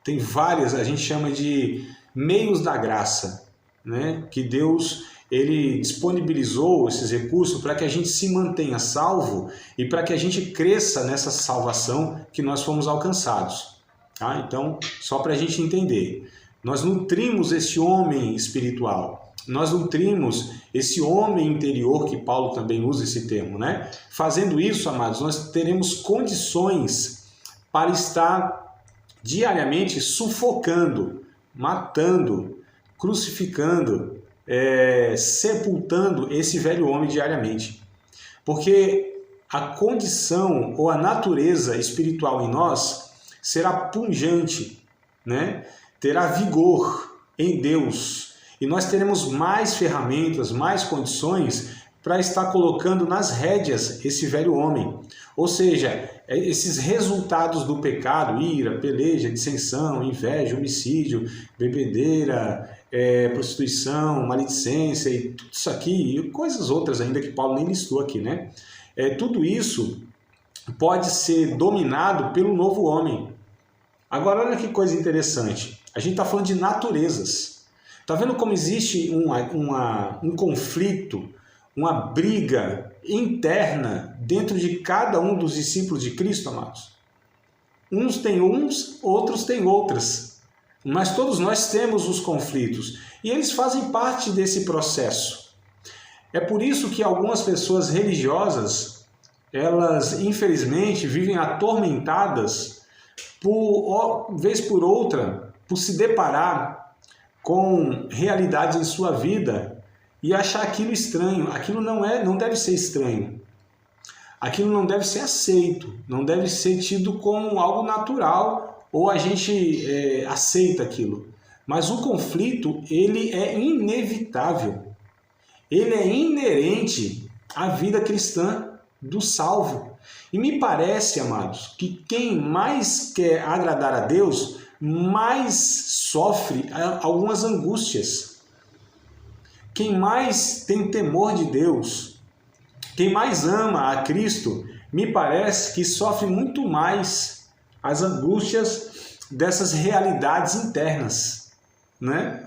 Tem várias, a gente chama de meios da graça, né, que Deus ele disponibilizou esses recursos para que a gente se mantenha salvo e para que a gente cresça nessa salvação que nós fomos alcançados. Tá? Então, só para a gente entender, nós nutrimos esse homem espiritual, nós nutrimos esse homem interior, que Paulo também usa esse termo, né? Fazendo isso, amados, nós teremos condições para estar diariamente sufocando, matando, crucificando, sepultando esse velho homem diariamente. Porque a condição ou a natureza espiritual em nós será pungente, né? Terá vigor em Deus. E nós teremos mais ferramentas, mais condições para estar colocando nas rédeas esse velho homem. Ou seja, esses resultados do pecado, ira, peleja, dissensão, inveja, homicídio, bebedeira, prostituição, maledicência e tudo isso aqui, e coisas outras ainda que Paulo nem listou aqui, né? Tudo isso pode ser dominado pelo novo homem. Agora, olha que coisa interessante. A gente está falando de naturezas. Está vendo como existe um conflito, uma briga interna dentro de cada um dos discípulos de Cristo, amados? Uns têm uns, outros têm outras. Mas todos nós temos os conflitos. E eles fazem parte desse processo. É por isso que algumas pessoas religiosas, elas infelizmente vivem atormentadas por vez por outra, por se deparar com realidades em sua vida e achar aquilo estranho. Aquilo não deve ser estranho. Aquilo não deve ser aceito, não deve ser tido como algo natural ou a gente aceita aquilo. Mas o conflito, ele é inevitável. Ele é inerente à vida cristã do salvo. E me parece, amados, que quem mais quer agradar a Deus, mais sofre algumas angústias. Quem mais tem temor de Deus, quem mais ama a Cristo, me parece que sofre muito mais as angústias dessas realidades internas, né?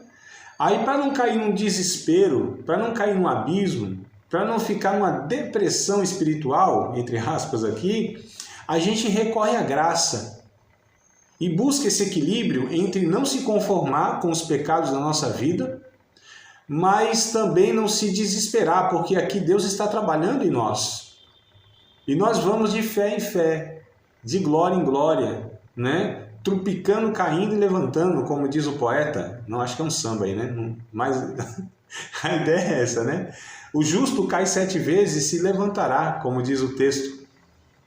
Aí, para não cair num desespero, para não cair num abismo, para não ficar numa depressão espiritual, entre aspas aqui, a gente recorre à graça e busca esse equilíbrio entre não se conformar com os pecados da nossa vida, mas também não se desesperar, porque aqui Deus está trabalhando em nós. E nós vamos de fé em fé, de glória em glória, né? Trupicando, caindo e levantando, como diz o poeta. Não, acho que é um samba aí, né? Mas a ideia é essa, né? O justo cai 7 vezes e se levantará, como diz o texto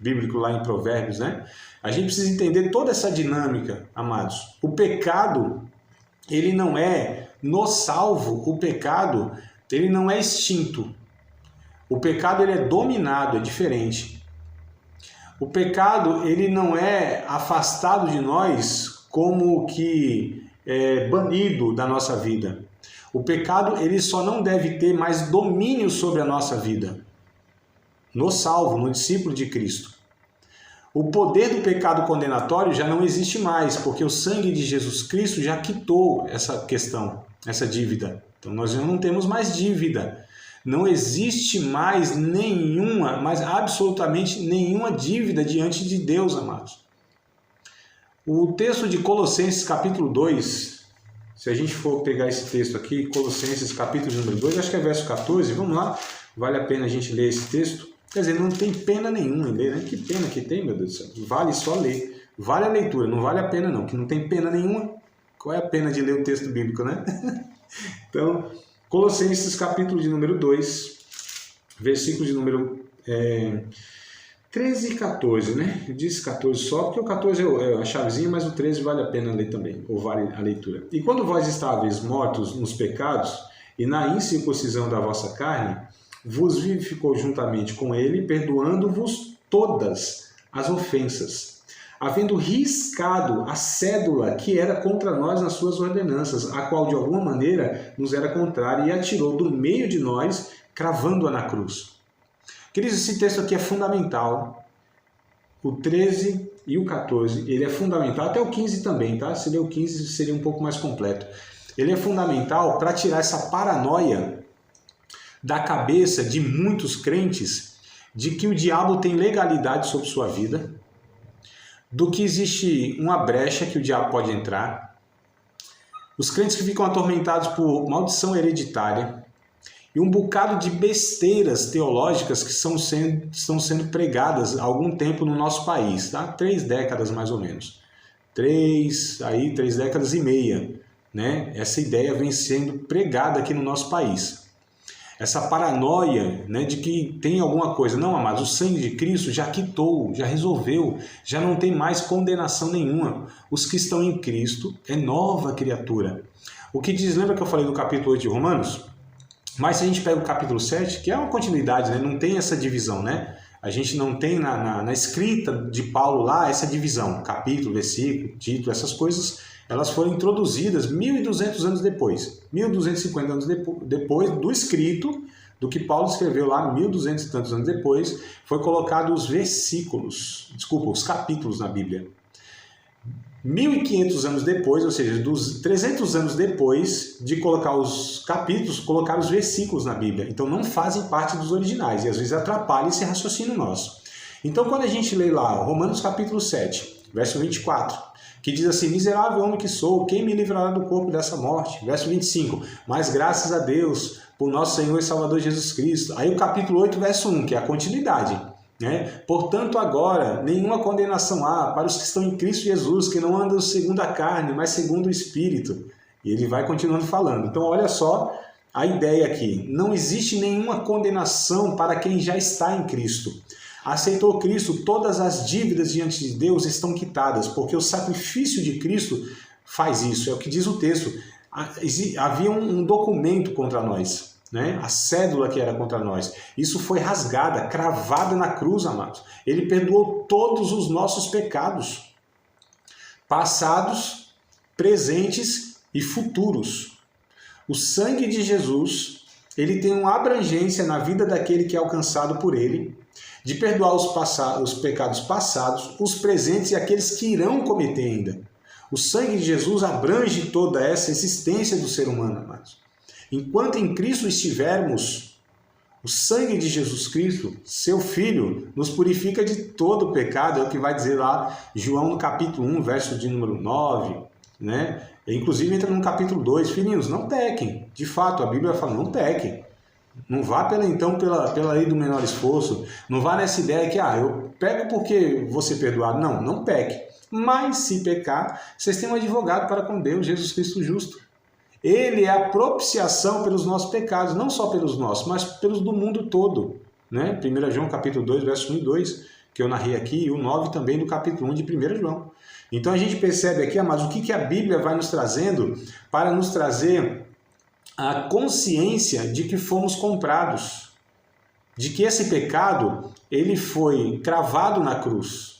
bíblico lá em Provérbios, né? A gente precisa entender toda essa dinâmica, amados. O pecado, ele não é no salvo, o pecado, ele não é extinto. O pecado, ele é dominado, é diferente. O pecado, ele não é afastado de nós como que banido da nossa vida. O pecado, ele só não deve ter mais domínio sobre a nossa vida. No salvo, no discípulo de Cristo. O poder do pecado condenatório já não existe mais, porque o sangue de Jesus Cristo já quitou essa questão, essa dívida. Então nós já não temos mais dívida. Não existe mais absolutamente nenhuma dívida diante de Deus, amados. O texto de Colossenses capítulo 2, se a gente for pegar esse texto aqui, Colossenses capítulo número 2, acho que é verso 14, vamos lá, vale a pena a gente ler esse texto. Quer dizer, não tem pena nenhuma em ler, né? Que pena que tem, meu Deus do céu. Vale só ler. Vale a leitura, não vale a pena não, que não tem pena nenhuma. Qual é a pena de ler o texto bíblico, né? Então, Colossenses capítulo de número 2, versículo de número 13 e 14, né? Eu disse 14 só, porque o 14 é a chavezinha, mas o 13 vale a pena ler também, ou vale a leitura. E quando vós estáveis mortos nos pecados e na incircuncisão da vossa carne, vos vivificou juntamente com ele, perdoando-vos todas as ofensas, havendo riscado a cédula que era contra nós nas suas ordenanças, a qual de alguma maneira nos era contrária, e atirou do meio de nós, cravando-a na cruz. Queridos, esse texto aqui é fundamental. O 13 e o 14, ele é fundamental, até o 15 também, tá? Se ler o 15 seria um pouco mais completo. Ele é fundamental para tirar essa paranoia da cabeça de muitos crentes de que o diabo tem legalidade sobre sua vida, do que existe uma brecha que o diabo pode entrar, os crentes que ficam atormentados por maldição hereditária e um bocado de besteiras teológicas que estão sendo pregadas há algum tempo no nosso país, tá? 3 décadas mais ou menos, 3 décadas e meia, né? Essa ideia vem sendo pregada aqui no nosso país. Essa paranoia, né, de que tem alguma coisa. Não, amados, o sangue de Cristo já quitou, já resolveu, já não tem mais condenação nenhuma. Os que estão em Cristo é nova criatura. O que diz, lembra que eu falei do capítulo 8 de Romanos? Mas se a gente pega o capítulo 7, que é uma continuidade, né, não tem essa divisão, né? A gente não tem na escrita de Paulo lá essa divisão, capítulo, versículo, título, essas coisas, elas foram introduzidas 1.200 anos depois, 1.250 anos depois do escrito, do que Paulo escreveu lá, 1.200 e tantos anos depois, foi colocado os capítulos na Bíblia. 1.500 anos depois, ou seja, dos 300 anos depois de colocar os capítulos, colocar os versículos na Bíblia. Então não fazem parte dos originais e às vezes atrapalha esse raciocínio nosso. Então quando a gente lê lá Romanos capítulo 7, verso 24, que diz assim: miserável homem que sou, quem me livrará do corpo dessa morte? Verso 25, mas graças a Deus por nosso Senhor e Salvador Jesus Cristo. Aí o capítulo 8, verso 1, que é a continuidade. Portanto, agora, nenhuma condenação há para os que estão em Cristo Jesus, que não andam segundo a carne, mas segundo o Espírito. E ele vai continuando falando. Então, olha só a ideia aqui. Não existe nenhuma condenação para quem já está em Cristo. Aceitou Cristo, todas as dívidas diante de Deus estão quitadas, porque o sacrifício de Cristo faz isso. É o que diz o texto. Havia um documento contra nós. A cédula que era contra nós. Isso foi rasgada, cravada na cruz, amados. Ele perdoou todos os nossos pecados, passados, presentes e futuros. O sangue de Jesus, ele tem uma abrangência na vida daquele que é alcançado por ele, de perdoar os pecados passados, os presentes e aqueles que irão cometer ainda. O sangue de Jesus abrange toda essa existência do ser humano, amados. Enquanto em Cristo estivermos, o sangue de Jesus Cristo, seu Filho, nos purifica de todo o pecado. É o que vai dizer lá João no capítulo 1, verso de número 9. Inclusive entra no capítulo 2. Filhinhos, não pequem. De fato, a Bíblia fala, não pequem. Não vá pela lei do menor esforço. Não vá nessa ideia que, eu pego porque vou ser perdoado. Não, não peque. Mas se pecar, vocês têm um advogado para com Deus, Jesus Cristo justo. Ele é a propiciação pelos nossos pecados, não só pelos nossos, mas pelos do mundo todo. 1 João capítulo 2, verso 1 e 2, que eu narrei aqui, e o 9 também do capítulo 1 de 1 João. Então a gente percebe aqui, amados, o que a Bíblia vai nos trazendo para nos trazer a consciência de que fomos comprados, de que esse pecado ele foi cravado na cruz.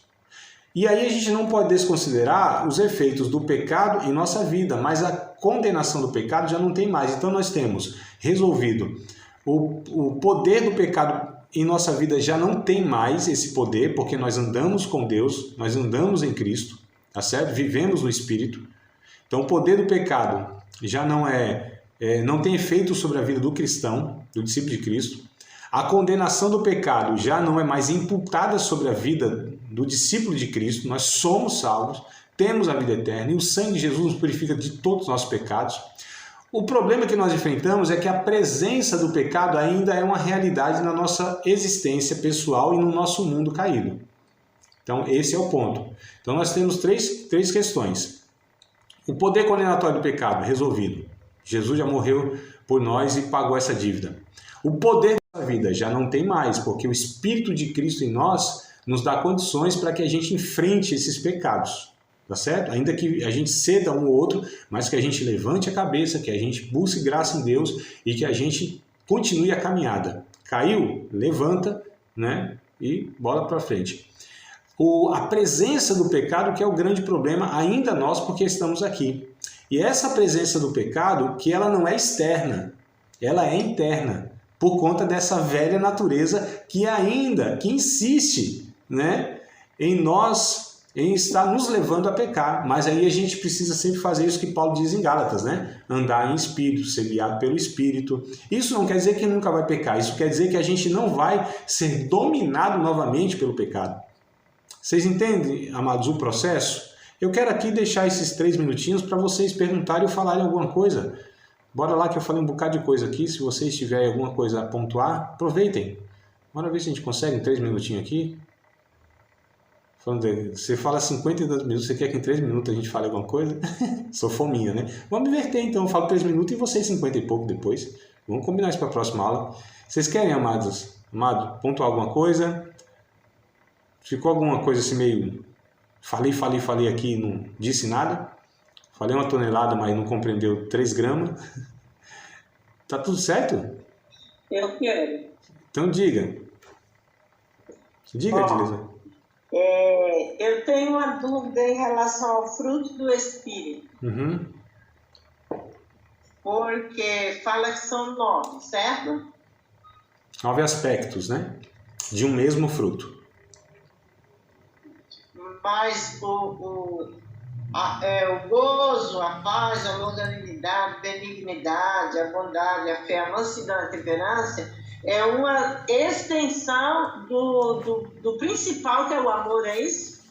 E aí a gente não pode desconsiderar os efeitos do pecado em nossa vida, mas a condenação do pecado já não tem mais. Então nós temos resolvido o poder do pecado em nossa vida, já não tem mais esse poder, porque nós andamos com Deus, nós andamos em Cristo, tá certo? Vivemos no Espírito. Então o poder do pecado já não tem efeito sobre a vida do cristão, do discípulo de Cristo. A condenação do pecado já não é mais imputada sobre a vida do discípulo de Cristo. Nós somos salvos, temos a vida eterna e o sangue de Jesus nos purifica de todos os nossos pecados. O problema que nós enfrentamos é que a presença do pecado ainda é uma realidade na nossa existência pessoal e no nosso mundo caído. Então esse é o ponto. Então nós temos três questões. O poder condenatório do pecado resolvido. Jesus já morreu por nós e pagou essa dívida. O poder da vida já não tem mais, porque o Espírito de Cristo em nós nos dá condições para que a gente enfrente esses pecados, tá certo? Ainda que a gente ceda um ou outro, mas que a gente levante a cabeça, que a gente busque graça em Deus e que a gente continue a caminhada. Caiu? Levanta, e bola para frente. A presença do pecado que é o grande problema ainda nós, porque estamos aqui. E essa presença do pecado, que ela não é externa, ela é interna, por conta dessa velha natureza que insiste, em estar nos levando a pecar. Mas aí a gente precisa sempre fazer isso que Paulo diz em Gálatas, andar em espírito, ser guiado pelo Espírito. Isso não quer dizer que nunca vai pecar, isso quer dizer que a gente não vai ser dominado novamente pelo pecado. Vocês entendem, amados, o processo? Eu quero aqui deixar esses 3 minutinhos para vocês perguntarem ou falarem alguma coisa. Bora lá que eu falei um bocado de coisa aqui. Se vocês tiverem alguma coisa a pontuar, aproveitem. Bora ver se a gente consegue em 3 minutinhos aqui. Você fala 52 minutos, você quer que em 3 minutos a gente fale alguma coisa? Sou fominha, Vamos inverter então, eu falo 3 minutos e vocês 50 e pouco depois. Vamos combinar isso para a próxima aula. Vocês querem, amado, pontuar alguma coisa? Ficou alguma coisa assim meio... Falei aqui e não disse nada? Falei 1 tonelada, mas não compreendeu 3 gramas. Tá tudo certo? Eu quero. Então diga. Diga, Edilisa. Eu tenho uma dúvida em relação ao fruto do Espírito. Uhum. Porque fala que são 9, certo? 9 aspectos, de um mesmo fruto. Mas O gozo, a paz, a longanimidade, a benignidade, a bondade, a fé, a mansidão, a temperança, é uma extensão do principal, que é o amor, é isso?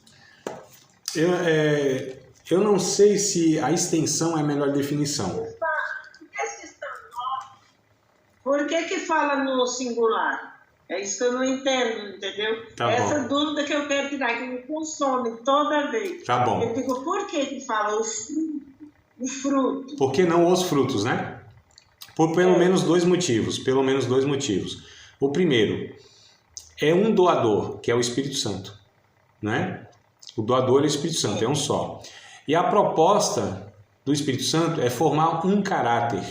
Eu não sei se a extensão é a melhor definição. Por que fala no singular? É isso que eu não entendo, entendeu? Tá Essa bom. dúvida que eu quero tirar, que me consome toda vez. Tá bom. Eu digo, por que fala o fruto? Por que não os frutos, né? Por pelo menos dois motivos. Pelo menos dois motivos. O primeiro é um doador, que é o Espírito Santo, né? O doador é o Espírito Santo, é um só. E a proposta do Espírito Santo é formar um caráter,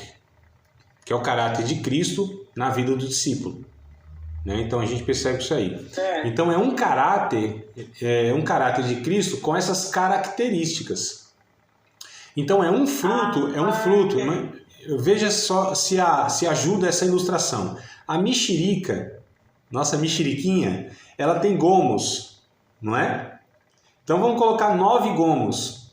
que é o caráter de Cristo na vida do discípulo. Né? Então a gente percebe isso aí. Então é um caráter de Cristo com essas características. Então é um fruto. Né? Veja só se ajuda essa ilustração. A mexerica, nossa mexeriquinha, ela tem gomos, não é? Então vamos colocar 9 gomos.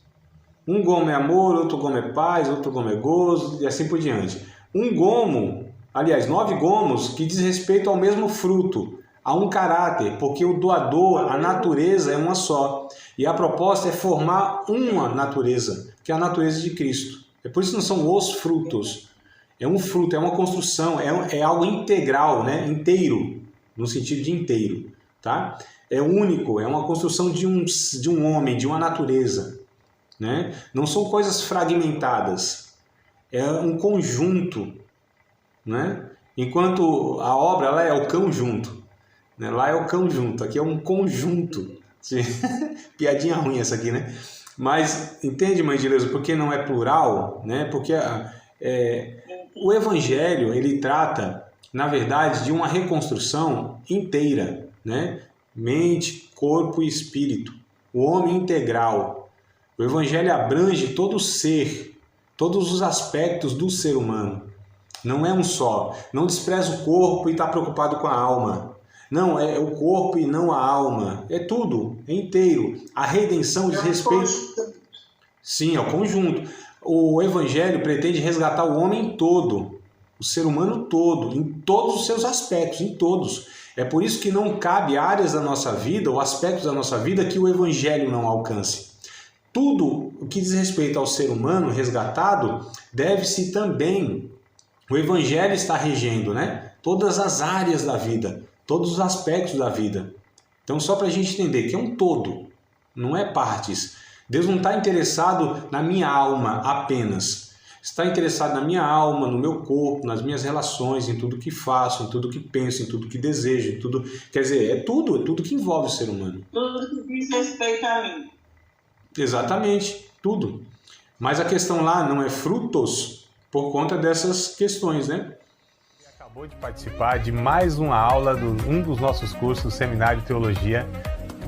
Um gomo é amor, outro gomo é paz, outro gomo é gozo e assim por diante. Um gomo, aliás, 9 gomos que diz respeito ao mesmo fruto, a um caráter, porque o doador, a natureza é uma só. E a proposta é formar uma natureza, que é a natureza de Cristo. É por isso que não são os frutos. É um fruto, é uma construção, é algo integral, né? Inteiro, no sentido de inteiro. Tá? É único, é uma construção de um homem, de uma natureza. Né? Não são coisas fragmentadas. É um conjunto, né? Enquanto a obra lá é o conjunto, né? Lá é o conjunto, aqui é um conjunto. Piadinha ruim essa aqui, né? Mas entende, mãe de Deus, por que não é plural? Né? Porque o Evangelho ele trata, na verdade, de uma reconstrução inteira, né? Mente, corpo e espírito, o homem integral. O Evangelho abrange todo o ser, todos os aspectos do ser humano. Não é um só. Não despreza o corpo e está preocupado com a alma. Não, é o corpo e não a alma. É tudo, é inteiro. A redenção diz respeito... Sim, é o conjunto. O Evangelho pretende resgatar o homem todo, o ser humano todo, em todos os seus aspectos, em todos. É por isso que não cabe áreas da nossa vida ou aspectos da nossa vida que o Evangelho não alcance. Tudo o que diz respeito ao ser humano resgatado deve-se também, o Evangelho está regendo, né? Todas as áreas da vida, todos os aspectos da vida. Então, só para a gente entender que é um todo, não é partes. Deus não está interessado na minha alma apenas. Está interessado na minha alma, no meu corpo, nas minhas relações, em tudo que faço, em tudo que penso, em tudo que desejo, em tudo. Quer dizer, é tudo que envolve o ser humano. Tudo que diz respeito a mim. Exatamente, tudo. Mas a questão lá não é frutos por conta dessas questões, né? Acabou de participar de mais uma aula de um dos nossos cursos, Seminário de Teologia,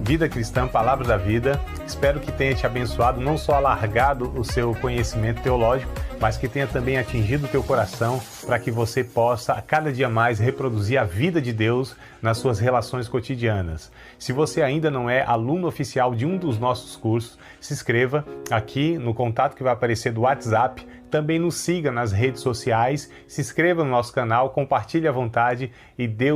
Vida Cristã, Palavra da Vida. Espero que tenha te abençoado, não só alargado o seu conhecimento teológico, mas que tenha também atingido o teu coração para que você possa, a cada dia mais, reproduzir a vida de Deus nas suas relações cotidianas. Se você ainda não é aluno oficial de um dos nossos cursos, se inscreva aqui no contato que vai aparecer do WhatsApp. Também nos siga nas redes sociais, se inscreva no nosso canal, compartilhe à vontade e Deus